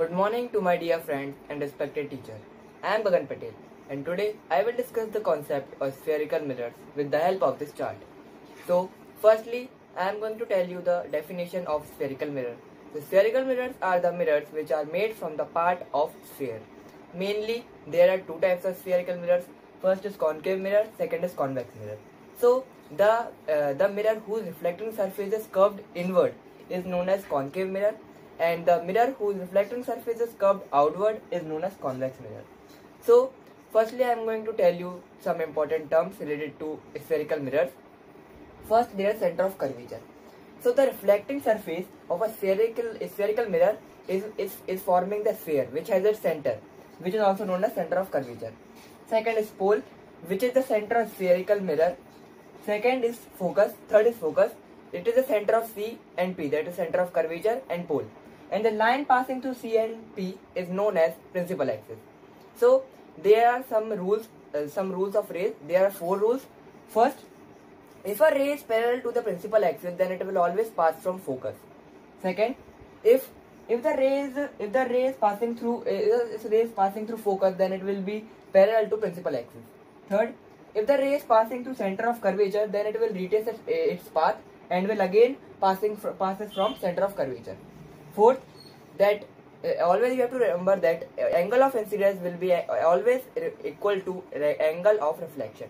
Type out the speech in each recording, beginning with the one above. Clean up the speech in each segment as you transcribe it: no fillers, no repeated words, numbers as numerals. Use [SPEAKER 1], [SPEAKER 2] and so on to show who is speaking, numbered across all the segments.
[SPEAKER 1] Good morning to my dear friends and respected teacher. I am Gagan Patel and today I will discuss the concept of spherical mirrors with the help of this chart. So, firstly, I am going to tell you the definition of spherical mirror. The spherical mirrors are the mirrors which are made from the part of sphere. Mainly, there are two types of spherical mirrors. First is concave mirror, second is convex mirror. So, the mirror whose reflecting surface is curved inward is known as concave mirror, and the mirror whose reflecting surface is curved outward is known as convex mirror. So, firstly, I am going to tell you some important terms related to spherical mirrors. First, there is center of curvature. So, the reflecting surface of a spherical mirror is forming the sphere which has its center, which is also known as center of curvature. Second is pole, which is the center of spherical mirror. Second is focus. Third is focus. It is the center of C and P, that is center of curvature and pole. And the line passing through C and P is known as principal axis. So there are some rules of rays. There are 4 rules. First, if a ray is parallel to the principal axis, then it will always pass from focus. Second, if the ray is passing through focus, then it will be parallel to principal axis. Third, if the ray is passing through center of curvature, then it will retrace its path and will again passes from center of curvature. Fourth, that always you have to remember that angle of incidence will be always equal to angle of reflection.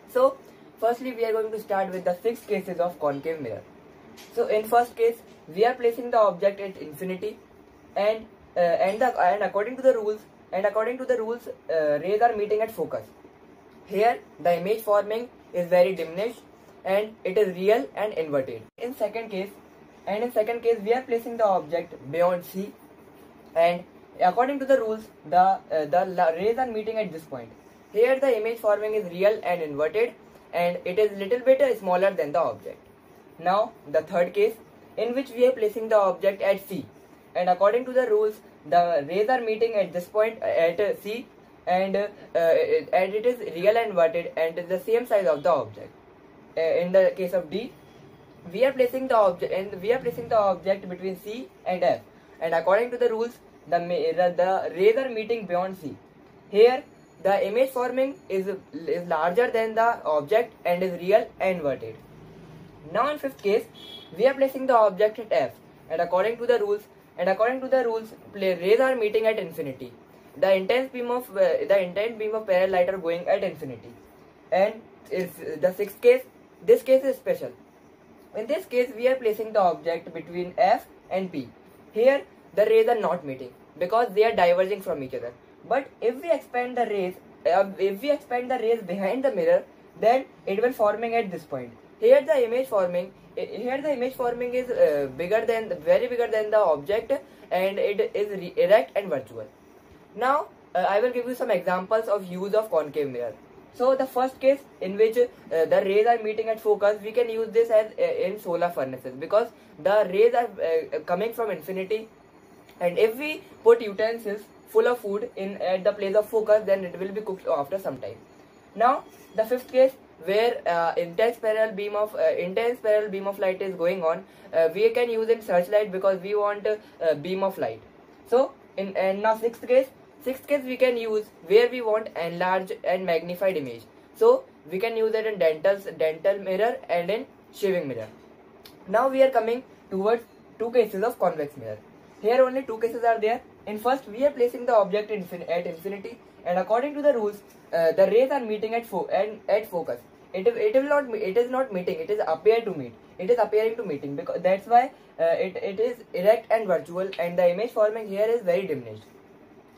[SPEAKER 1] So, firstly, we are going to start with the 6 cases of concave mirror. So, in first case, we are placing the object at infinity, and according to the rules, rays are meeting at focus. Here, the image forming is very diminished, and it is real and inverted. In second case, we are placing the object beyond C, and according to the rules, the rays are meeting at this point. Here, the image forming is real and inverted, and it is little bit smaller than the object. Now, the third case, in which we are placing the object at C, and according to the rules, the rays are meeting at this point at C, and it is real and inverted and is the same size of the object. In the case of D, we are placing the object between C and F, and according to the rules, the rays are meeting beyond C. Here, the image forming is larger than the object and is real and inverted. Now, in fifth case, we are placing the object at F, and according to the rules, rays are meeting at infinity. The intense beam of parallel light are going at infinity. And is the sixth case. This case is special. In this case, we are placing the object between F and P. Here, the rays are not meeting because they are diverging from each other. But if we expand the rays, behind the mirror, then it will forming at this point. Here, the image forming is very bigger than the object, and it is erect and virtual. Now, I will give you some examples of use of concave mirror. So, the first case in which the rays are meeting at focus, we can use this as in solar furnaces, because the rays are coming from infinity, and if we put utensils full of food at the place of focus, then it will be cooked after some time. Now, the fifth case, where intense parallel beam of light is going on, we can use in searchlight because we want a beam of light. So, now sixth case we can use where we want enlarged and magnified image. So we can use it in dental mirror and in shaving mirror. Now we are coming towards 2 cases of convex mirror. Here only 2 cases are there. In first, we are placing the object at infinity, and according to the rules, the rays are meeting at focus. It is not meeting. It is appearing to meeting, because that's why it is erect and virtual, and the image forming here is very diminished.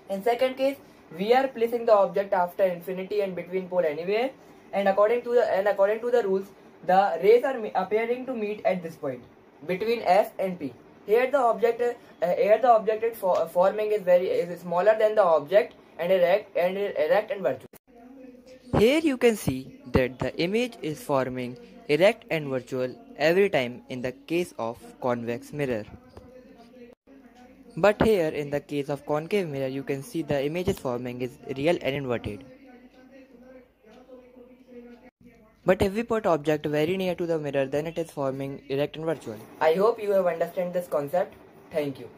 [SPEAKER 1] In second case, we are placing the object after infinity and between pole anywhere, and according to the rules, the rays are appearing to meet at this point between F and P. Here the object forming is smaller than the object and erect and virtual. Here you can see that the image is forming erect and virtual every time in the case of convex mirror. But here in the case of concave mirror, you can see the image is forming is real and inverted. But if we put object very near to the mirror, then it is forming erect and virtual. I hope you have understood this concept. Thank you.